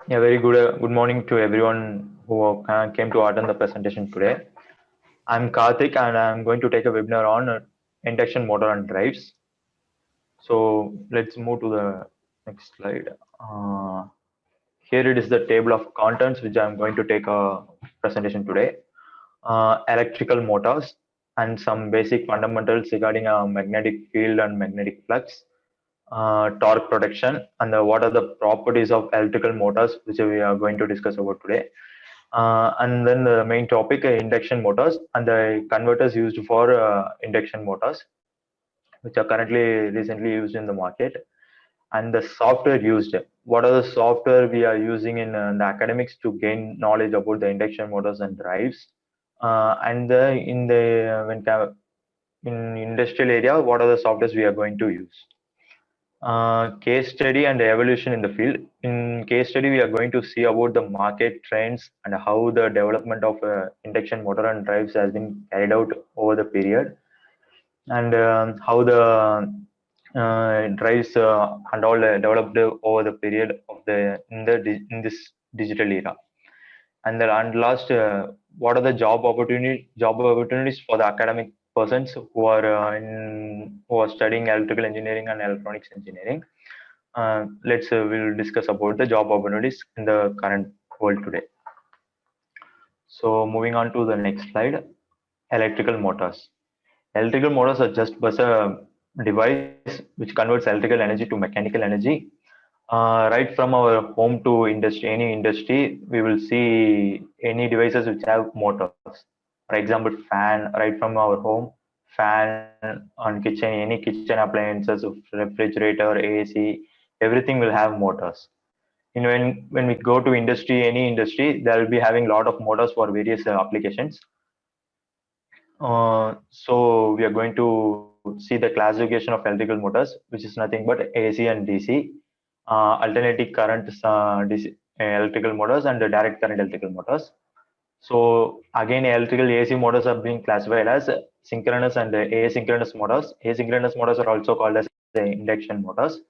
Yeah, very good morning to everyone who came to attend the presentation today. I'm Karthik and I'm going to take a webinar on induction motor and drives. So let's move to the next slide. Here it is the table of contents which I'm going to take a presentation today. Electrical motors and some basic fundamentals regarding magnetic field and magnetic flux, torque protection, and what are the properties of electrical motors, which we are going to discuss about today. And then the main topic, induction motors and the converters used for induction motors, which are currently recently used in the market, and the software used. What are the software we are using in the academics to gain knowledge about the induction motors and drives, and in the in industrial area, what are the softwares we are going to use. Case study and evolution in the field. In case study, we are going to see about the market trends and how the development of induction motor and drives has been carried out over the period, and how the drives and all developed over the period of the in this digital era. And last, what are the job opportunities for the academic persons who are studying electrical engineering and electronics engineering. We'll discuss about the job opportunities in the current world today. So moving on to the next slide, electrical motors. Electrical motors are just but a device which converts electrical energy to mechanical energy. Right from our home to industry, any industry, we will see any devices which have motors. For example, fan. Right from our home, fan on kitchen, any kitchen appliances, refrigerator, AC, everything will have motors. When we go to industry, any industry, they will be having a lot of motors for various applications. So we are going to see the classification of electrical motors, which is nothing but AC and DC, alternating current DC, electrical motors and the direct current electrical motors. So again, electrical AC motors are being classified as synchronous and asynchronous motors. Asynchronous motors are also called as induction motors.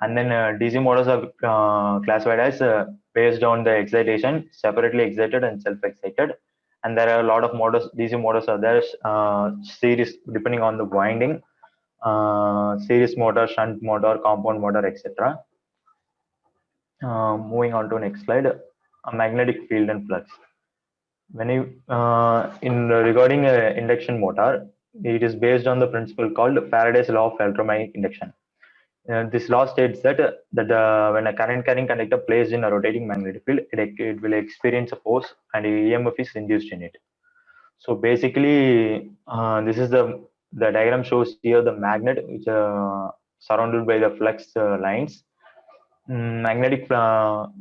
And then DC motors are classified as based on the excitation, separately excited and self-excited. And there are a lot of motors, DC motors are there, series depending on the winding, series motor, shunt motor, compound motor, etc. Moving on to next slide, a magnetic field and flux. When you in regarding induction motor, it is based on the principle called Faraday's law of electromagnetic induction. This law states that when a current carrying conductor placed in a rotating magnetic field, it will experience a force and EMF is induced in it. So basically, this is the diagram shows here the magnet which surrounded by the flux lines. Magnetic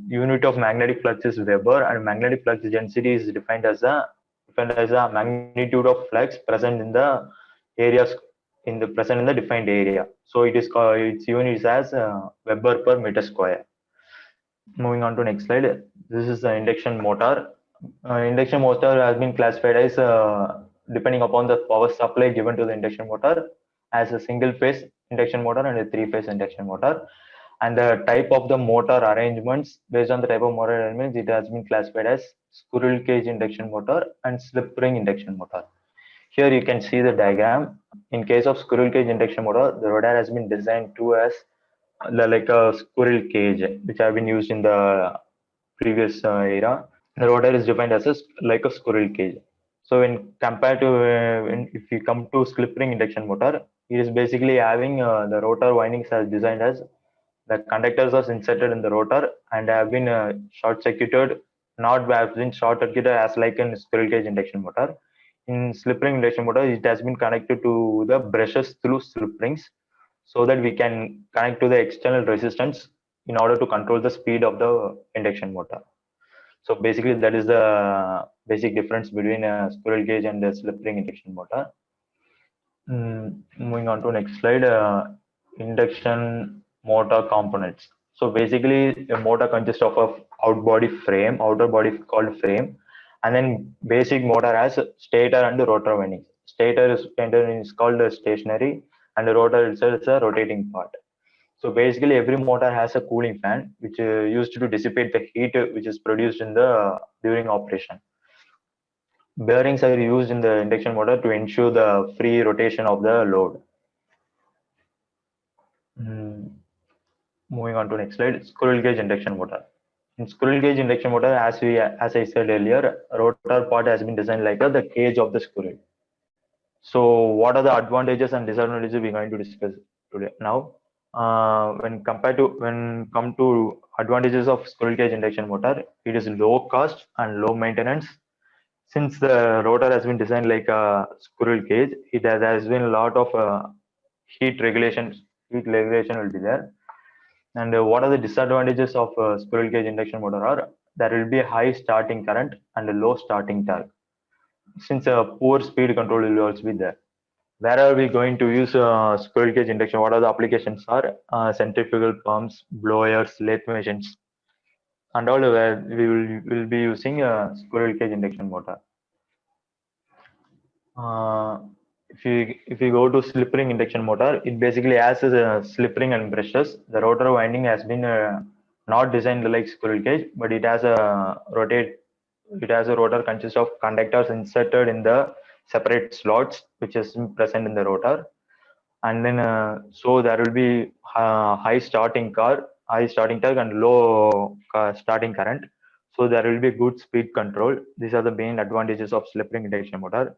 unit of magnetic flux is Weber, and magnetic flux density is defined as a magnitude of flux present in the areas present in the defined area. So it is called, its unit is as Weber per meter square. Moving on to next slide. This is the induction motor. Induction motor has been classified as depending upon the power supply given to the induction motor as a single phase induction motor and a three-phase induction motor. And the type of the motor arrangements, based on the type of motor arrangements, it has been classified as squirrel cage induction motor and slip ring induction motor. Here you can see the diagram. In case of squirrel cage induction motor, the rotor has been designed to as like a squirrel cage, which have been used in the previous era. The rotor is defined as like a squirrel cage. So when compared to if you come to slip ring induction motor, it is basically having the rotor windings as designed as the conductors are inserted in the rotor and have been short circuited, not have been short circuited as like in squirrel cage induction motor. In slip ring induction motor, it has been connected to the brushes through slip rings so that we can connect to the external resistance in order to control the speed of the induction motor. So basically, that is the basic difference between a squirrel cage and a slip ring induction motor. Moving on to next slide, induction motor components. So basically, a motor consists of a outer body called frame, and then basic motor has stator and rotor windings. Stator is called stationary, and the rotor itself is a rotating part. So basically, every motor has a cooling fan, which used to dissipate the heat which is produced in the during operation. Bearings are used in the induction motor to ensure the free rotation of the load. Moving on to next slide, squirrel cage induction motor. In squirrel cage induction motor, as I said earlier, rotor part has been designed like the cage of the squirrel. So what are the advantages and disadvantages we're going to discuss today? Now, when come to advantages of squirrel cage induction motor, it is low cost and low maintenance. Since the rotor has been designed like a squirrel cage, has been a lot of heat regulation. Heat regulation will be there. And what are the disadvantages of squirrel cage induction motor? Are there will be a high starting current and a low starting torque. Since poor speed control will also be there. Where are we going to use squirrel cage induction? What are the applications? Are centrifugal pumps, blowers, lathe machines, and all where we will be using a squirrel cage induction motor. Uh, if you go to slip ring induction motor, it basically has a slip ring and brushes. The rotor winding has been not designed like squirrel cage, but it has a rotate. It has a rotor consists of conductors inserted in the separate slots, which is present in the rotor, and then so there will be high starting torque and low starting current. So there will be good speed control. These are the main advantages of slip ring induction motor.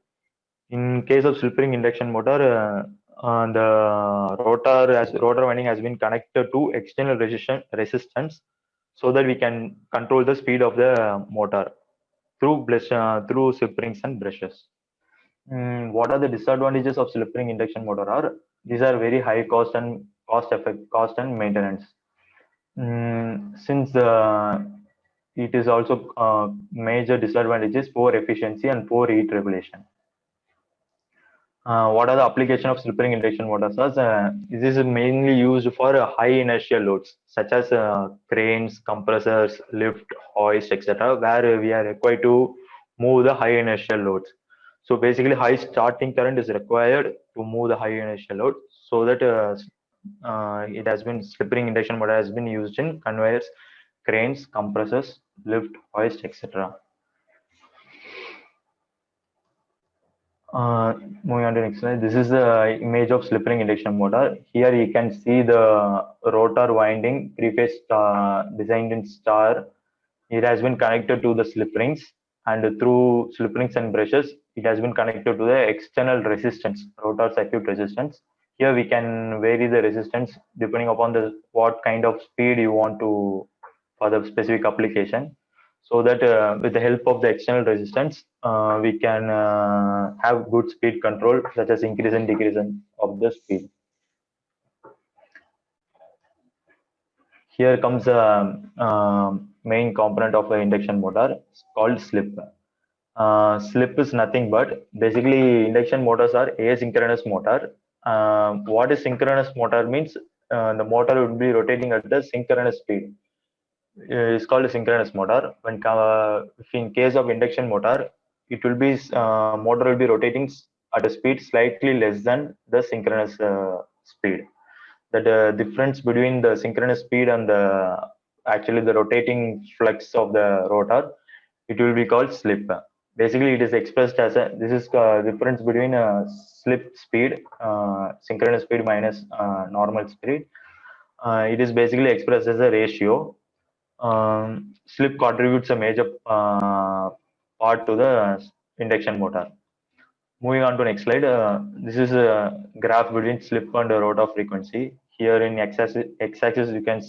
In case of slip ring induction motor, the rotor winding has been connected to external resistance, so that we can control the speed of the motor through slip rings and brushes. What are the disadvantages of slip ring induction motor? Are these are very high cost and maintenance. Since it is also major disadvantages, poor efficiency and poor heat regulation. What are the application of slip ring induction motors? This is mainly used for high inertial loads such as cranes, compressors, lift, hoist, etc., where we are required to move the high inertial loads. So basically, high starting current is required to move the high inertial load. So that it has been slip ring induction motor has been used in conveyors, cranes, compressors, lift, hoist, etc. Moving on to next slide. This is the image of slip ring induction motor. Here you can see the rotor winding three-phase designed in star. It has been connected to the slip rings, and through slip rings and brushes, it has been connected to the external resistance, rotor circuit resistance. Here we can vary the resistance depending upon the what kind of speed you want to for the specific application, so that with the help of the external resistance, we can have good speed control, such as increase and decrease of the speed. Here comes the main component of the induction motor, called slip. Slip is nothing but basically induction motors are asynchronous motor. What is synchronous motor means? The motor would be rotating at the synchronous speed. It's called a synchronous motor. If in case of induction motor, it will be motor will be rotating at a speed slightly less than the synchronous speed. The difference between the synchronous speed and the actually the rotating flux of the rotor, it will be called slip. Basically, it is expressed as a this is difference between slip speed, synchronous speed minus normal speed. It is basically expressed as a ratio. Slip contributes a major part to the induction motor. Moving on to next slide. This is a graph between slip and rotor frequency. Here in x-axis you can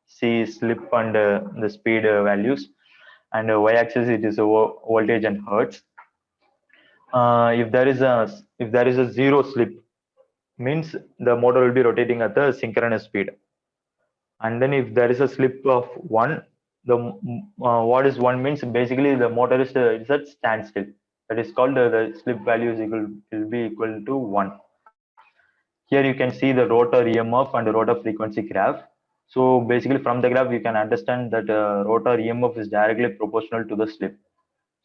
see slip and the speed values, and y-axis it is a voltage and hertz. If there is a zero slip, means the motor will be rotating at the synchronous speed. And then if there is a slip of one, the what is one means basically the motor is at standstill. That is called the slip value is will be equal to 1. Here you can see the rotor EMF and the rotor frequency graph. So basically from the graph you can understand that rotor EMF is directly proportional to the slip.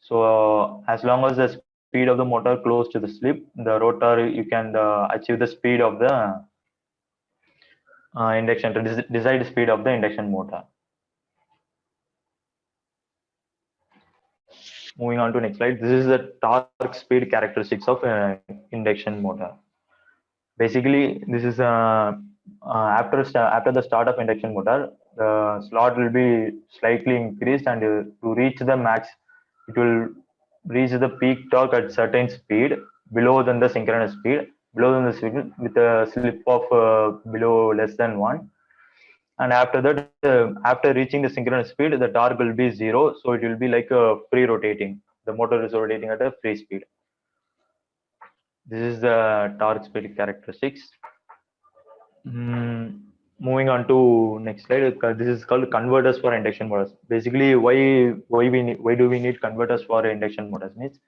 So as long as the speed of the motor close to the slip, the rotor you can achieve the speed of the induction to decide speed of the induction motor. Moving on to next slide. This is the torque speed characteristics of induction motor. Basically, this is after the start of induction motor, the slot will be slightly increased, and to reach the max, it will reach the peak torque at certain speed below than the synchronous speed, below than the speed with a slip of below less than 1. And after that, after reaching the synchronous speed, the torque will be 0, so it will be like free rotating. The motor is rotating at a free speed. This is the torque speed characteristics. Moving on to next slide. This is called converters for induction motors. Basically, why do we need converters for induction motors? Means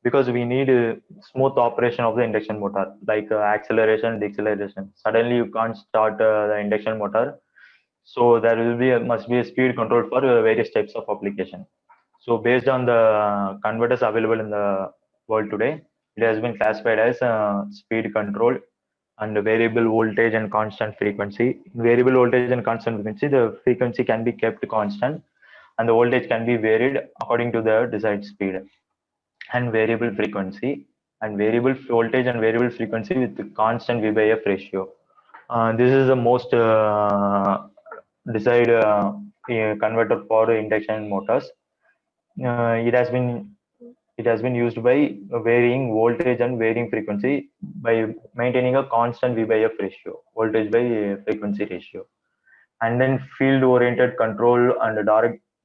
because we need a smooth operation of the induction motor, like acceleration, deceleration. Suddenly, you can't start the induction motor, so there will be must be a speed control for various types of application. So based on the converters available in the world today, it has been classified as speed control and variable voltage and constant frequency. In variable voltage and constant frequency, the frequency can be kept constant and the voltage can be varied according to the desired speed. And variable frequency and variable voltage and variable frequency with constant V by F ratio. This is the most desired converter for induction motors. It has been used by varying voltage and varying frequency by maintaining a constant V by F ratio, voltage by frequency ratio. And then field oriented control and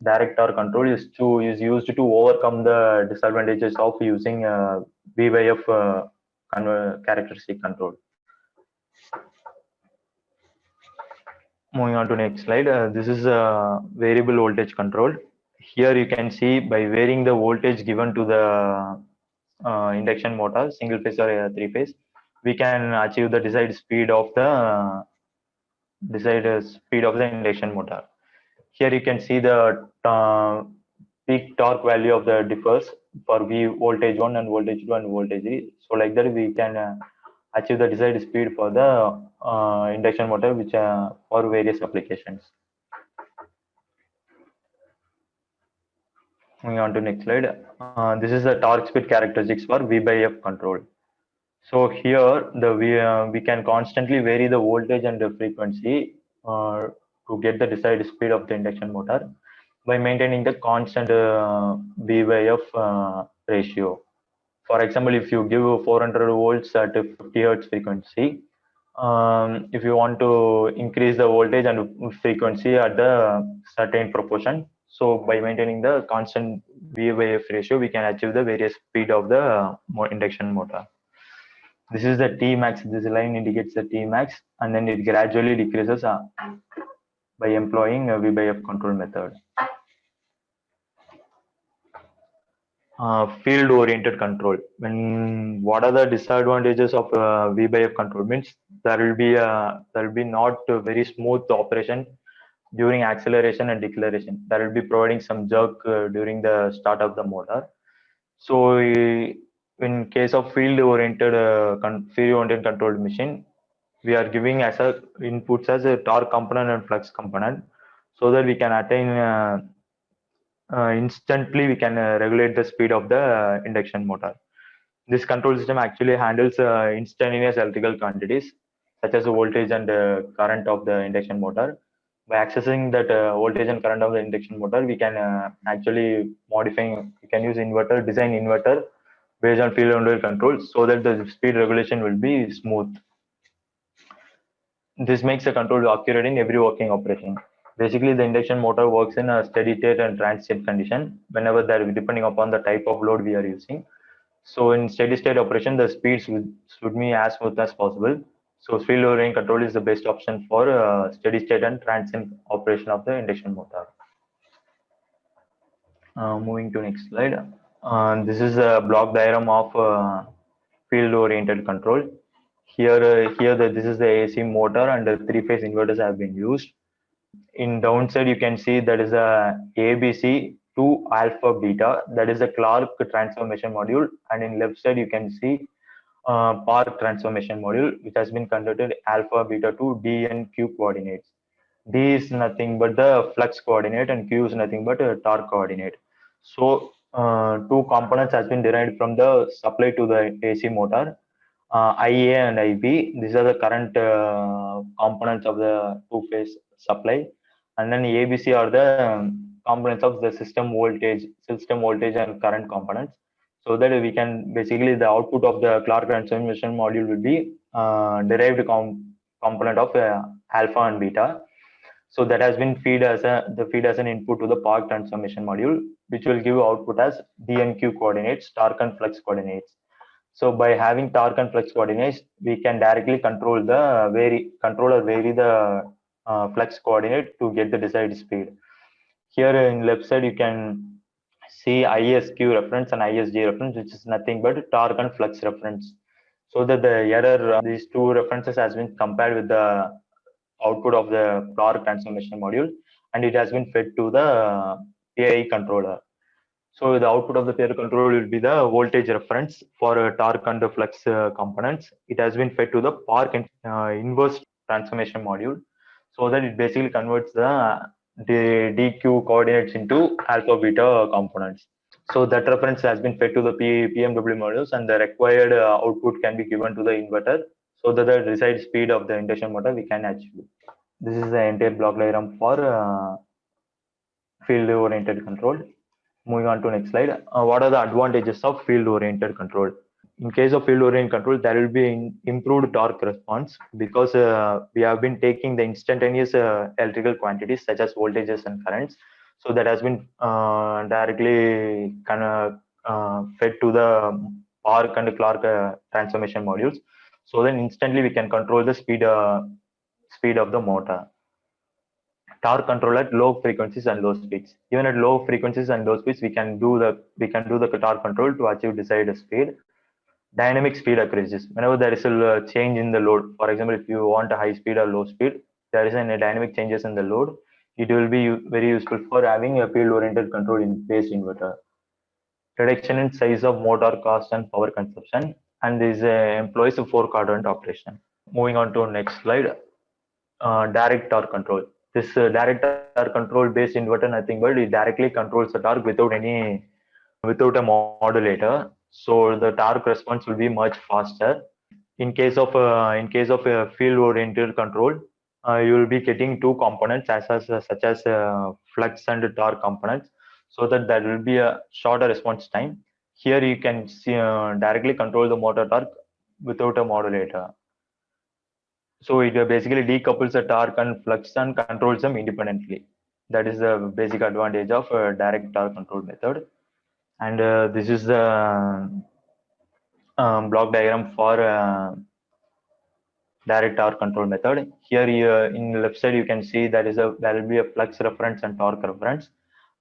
direct torque control is used to overcome the disadvantages of using V by F characteristic control. Moving on to next slide. This is variable voltage control. Here you can see by varying the voltage given to the induction motor, single phase or three phase, we can achieve the desired speed of the induction motor. Here you can see the peak torque value of the differs for V voltage 1 and voltage 2 and voltage 3. So like that we can achieve the desired speed for the induction motor, which for various applications. Moving on to next slide. This is the torque speed characteristics for V by F control. So here we can constantly vary the voltage and the frequency to get the desired speed of the induction motor by maintaining the constant V by F ratio. For example, if you give 400 volts at a 50 hertz frequency, if you want to increase the voltage and frequency at the certain proportion, so by maintaining the constant V by F ratio, we can achieve the various speed of the induction motor. This is the T max. This line indicates the T max, and then it gradually decreases by employing a V by F control method. Field oriented control. What are the disadvantages of V by F control? Means there will be not a very smooth operation during acceleration and deceleration. There will be providing some jerk during the start of the motor. So in case of field oriented controlled machine, we are giving as a inputs as a torque component and flux component, so that we can attain instantly we can regulate the speed of the induction motor. This control system actually handles instantaneous electrical quantities such as the voltage and current of the induction motor. By accessing that voltage and current of the induction motor, we can actually we can use design inverter based on field oriented control, so that the speed regulation will be smooth. This makes the control accurate in every working operation. Basically, the induction motor works in a steady state and transient condition whenever depending upon the type of load we are using. So in steady state operation, the speeds should be as smooth as possible. So field oriented control is the best option for steady state and transient operation of the induction motor. Moving to next slide. This is a block diagram of field oriented control. This is the AC motor and the three-phase inverters have been used. In downside, you can see that is a ABC to alpha beta, that is a Clark transformation module, and in left side you can see Park transformation module, which has been converted alpha, beta to D and Q coordinates. D is nothing but the flux coordinate and Q is nothing but a torque coordinate. So two components has been derived from the supply to the AC motor. IA and IB, these are the current components of the two-phase supply, and then ABC are the components of the system voltage and current components. So that we can basically the output of the Clark transformation module will be derived component of alpha and beta. So that has been feed as an input to the Park transformation module, which will give output as D and Q coordinates, torque and flux coordinates. So by having torque and flux coordinates, we can directly control or vary the flux coordinate to get the desired speed. Here in left side, you can see ISQ reference and ISG reference, which is nothing but torque and flux reference. So that the error these two references has been compared with the output of the torque transformation module, and it has been fed to the PI controller. So the output of the PI control will be the voltage reference for torque and the flux components. It has been fed to the Park inverse transformation module, so that it basically converts the DQ coordinates into alpha beta components. So that reference has been fed to the PMW modules, and the required output can be given to the inverter, so that the desired speed of the induction motor we can achieve. This is the entire block diagram for field oriented control. Moving on to next slide. What are the advantages of field oriented control? In case of field oriented control, there will be improved torque response because we have been taking the instantaneous electrical quantities such as voltages and currents. So that has been directly fed to the Park and Clark transformation modules. So then instantly we can control the speed of the motor. Torque control at low frequencies and low speeds. Even at low frequencies and low speeds, we can do the torque control to achieve desired speed. Dynamic speed accuracies. Whenever there is a change in the load, for example, if you want a high speed or low speed, there is a dynamic changes in the load. It will be very useful for having a field-oriented control in based inverter. Reduction in size of motor cost and power consumption, and this employs a four-quadrant operation. Moving on to next slide. Direct torque control. This direct torque control based inverter nothing but it directly controls the torque without a modulator. So the torque response will be much faster. In case of a field oriented control, you will be getting two components such as flux and torque components, so that there will be a shorter response time. Here you can see directly control the motor torque without a modulator. So it basically decouples the torque and flux and controls them independently. That is the basic advantage of direct torque control method. And this is the block diagram for direct torque control method. Here in left side you can see there will be a flux reference and torque reference.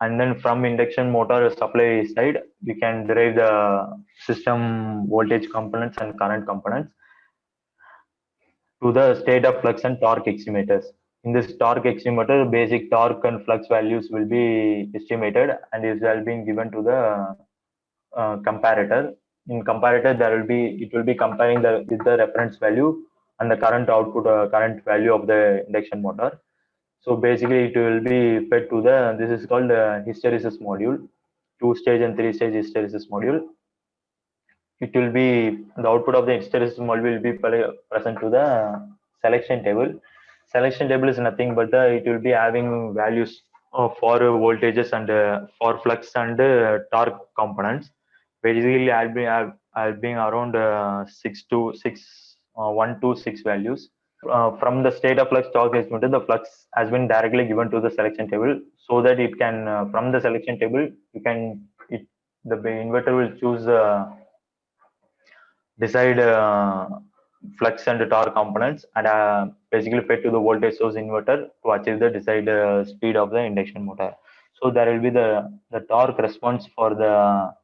And then from induction motor supply side, we can derive the system voltage components and current components to the state of flux and torque estimators. In this torque estimator, basic torque and flux values will be estimated and is well being given to the comparator. In comparator, it will be comparing with the reference value and the current output current value of the induction motor. So basically, it will be fed to this is called hysteresis module, 2-stage and 3-stage hysteresis module. It will be the output of the hysteresis module will be present to the selection table. Selection table is nothing but it will be having values for voltages and for flux and torque components. Basically, I'll be around 1 to 6 values. From the state of flux torque estimator, the flux has been directly given to the selection table, so that it can from the selection table the inverter will choose decide flux and torque components and basically fed to the voltage source inverter to achieve the desired speed of the induction motor. So there will be the torque response for the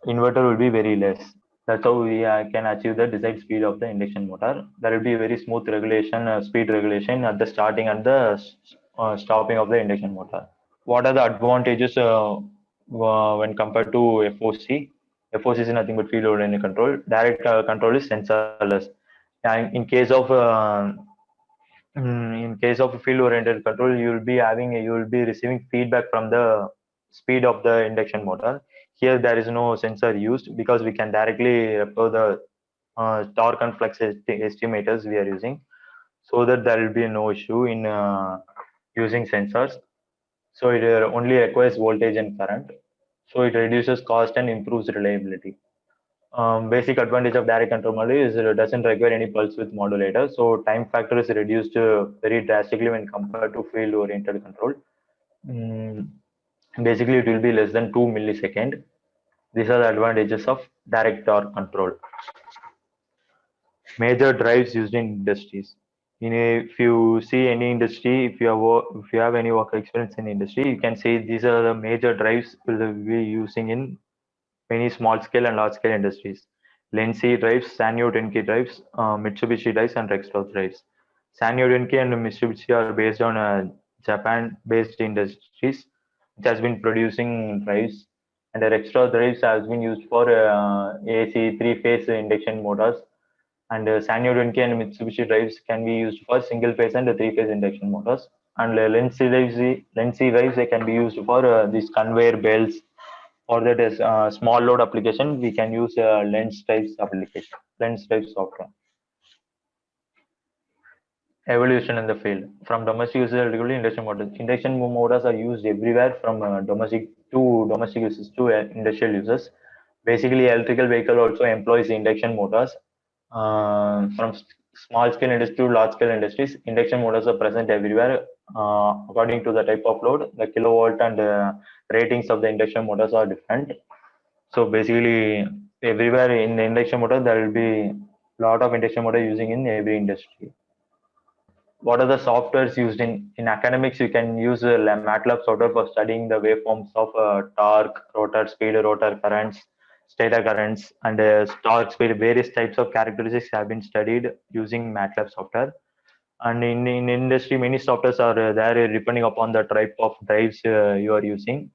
inverter will be very less. That's how we can achieve the desired speed of the induction motor. There will be very smooth regulation, speed regulation at the starting and the stopping of the induction motor. What are the advantages when compared to FOC? FOC is nothing but field oriented control. Direct control is sensorless. And in case of field oriented control, you will be receiving feedback from the speed of the induction motor. Here there is no sensor used because we can directly refer the torque and flux estimators we are using, so that there will be no issue in using sensors. So it only requires voltage and current. So it reduces cost and improves reliability. Basic advantage of direct control model is it doesn't require any pulse width modulator. So time factor is reduced very drastically when compared to field oriented control. Mm, Basically, it will be less than 2 millisecond. These are the advantages of direct torque control. Major drives used in industries. If you see any industry, if you have any work experience in industry, you can see these are the major drives we'll be using in many small scale and large scale industries. Lindsay drives, Sanyo Denki drives, Mitsubishi drives, and Rexroth drives. Sanyo Denki and Mitsubishi are based on Japan-based industries, which has been producing drives, and the Rexroth drives has been used for AC three-phase induction motors, and Sanyo Denki and Mitsubishi drives can be used for single-phase and three-phase induction motors. And Lindsay drives they can be used for these conveyor belts. For that is small load application, we can use lens types application, lens type software. Evolution in the field from domestic uses to industrial motors. Induction motors are used everywhere from domestic uses to industrial uses. Basically, electrical vehicle also employs induction motors. From small scale industry to large scale industries, induction motors are present everywhere. According to the type of load, the kilowatt and ratings of the induction motors are different. So basically, everywhere in the induction motor, there will be a lot of induction motor using in every industry. What are the softwares used in academics? You can use MATLAB software for studying the waveforms of torque, rotor speed, rotor currents, stator currents, and torque speed. Various types of characteristics have been studied using MATLAB software. And in industry, many softwares are there depending upon the type of drives you are using.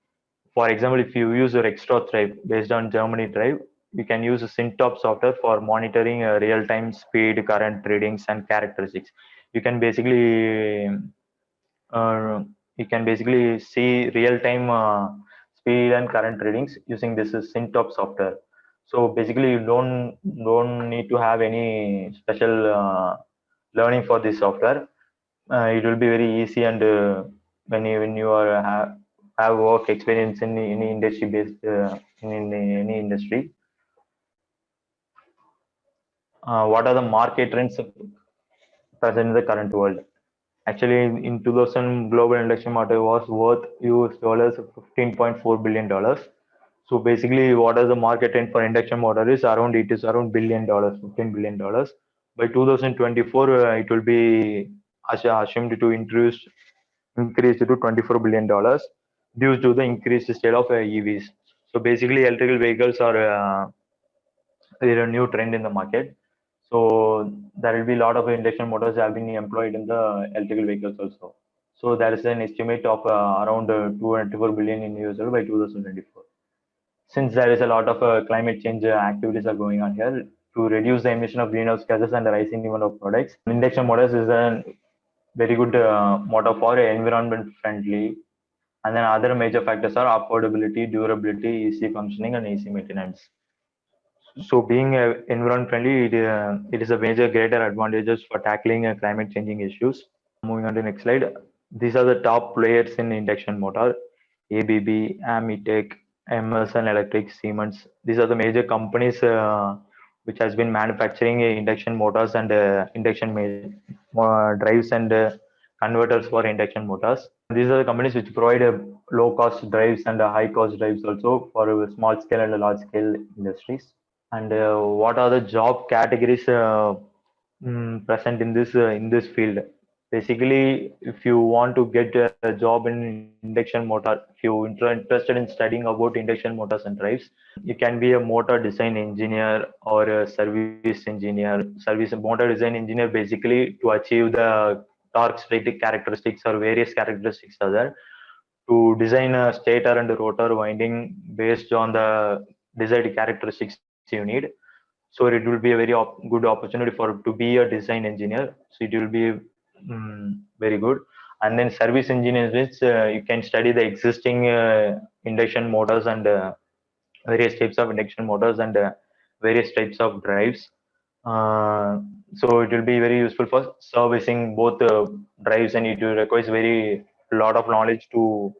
For example, if you use a Rexroth drive based on Germany drive, you can use a Syntop software for monitoring real-time speed, current readings, and characteristics. You can basically see real-time speed and current readings using this Syntop software. So basically, you don't need to have any special learning for this software. It will be very easy, and when you are have work experience in any industry based in any industry. What are the market trends present in the current world? Actually, in 2000, global induction motor was worth US dollars $15.4 billion. So basically, what is the market trend for induction motor is around $1 billion, $15 billion. By 2024, it will be assumed to increase to $24 billion due to the increased sale of EVs. So basically, electrical vehicles are a new trend in the market. So there will be a lot of induction motors have been employed in the electrical vehicles also. So there is an estimate of around 224 billion in US by 2024. Since there is a lot of climate change activities are going on here to reduce the emission of greenhouse gases and the rising demand of products, induction motors is a very good motor for environment friendly. And then other major factors are affordability, durability, easy functioning, and easy maintenance. So being environment friendly, it is a major greater advantages for tackling climate changing issues. Moving on to the next slide. These are the top players in induction motor: ABB, Amitech, Emerson Electric, Siemens. These are the major companies which has been manufacturing induction motors and drives and converters for induction motors. These are the companies which provide low cost drives and high cost drives also for small scale and large scale industries. And what are the job categories present in this field? Basically, if you want to get a job in induction motor, if you interested in studying about induction motors and drives, you can be a motor design engineer or a service engineer. Service motor design engineer basically to achieve the torque static characteristics or various characteristics are there to design a stator and rotor winding based on the desired characteristics you need. So it will be a very good opportunity for to be a design engineer. So it will be very good. And then service engineers, which you can study the existing induction motors and various types of induction motors and various types of drives. So it will be very useful for servicing both drives, and it will requires very lot of knowledge to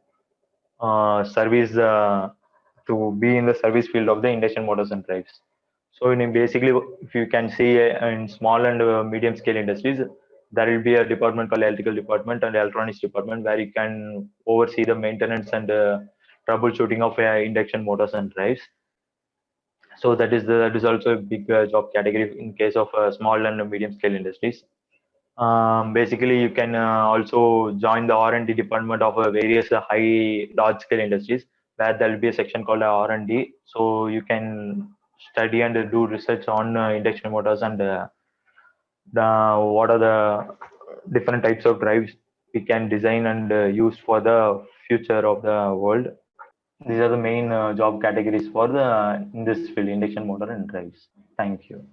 service to be in the service field of the induction motors and drives. So basically, if you can see in small and medium scale industries, there will be a department called electrical department and electronics department where you can oversee the maintenance and troubleshooting of induction motors and drives. So that is also a big job category in case of small and medium scale industries. Basically, you can also join the R&D department of various large scale industries where there will be a section called R&D. So you can study and do research on induction motors and what are the different types of drives we can design and use for the future of the world. These are the main job categories for the in this field, induction motor and drives. Thank you.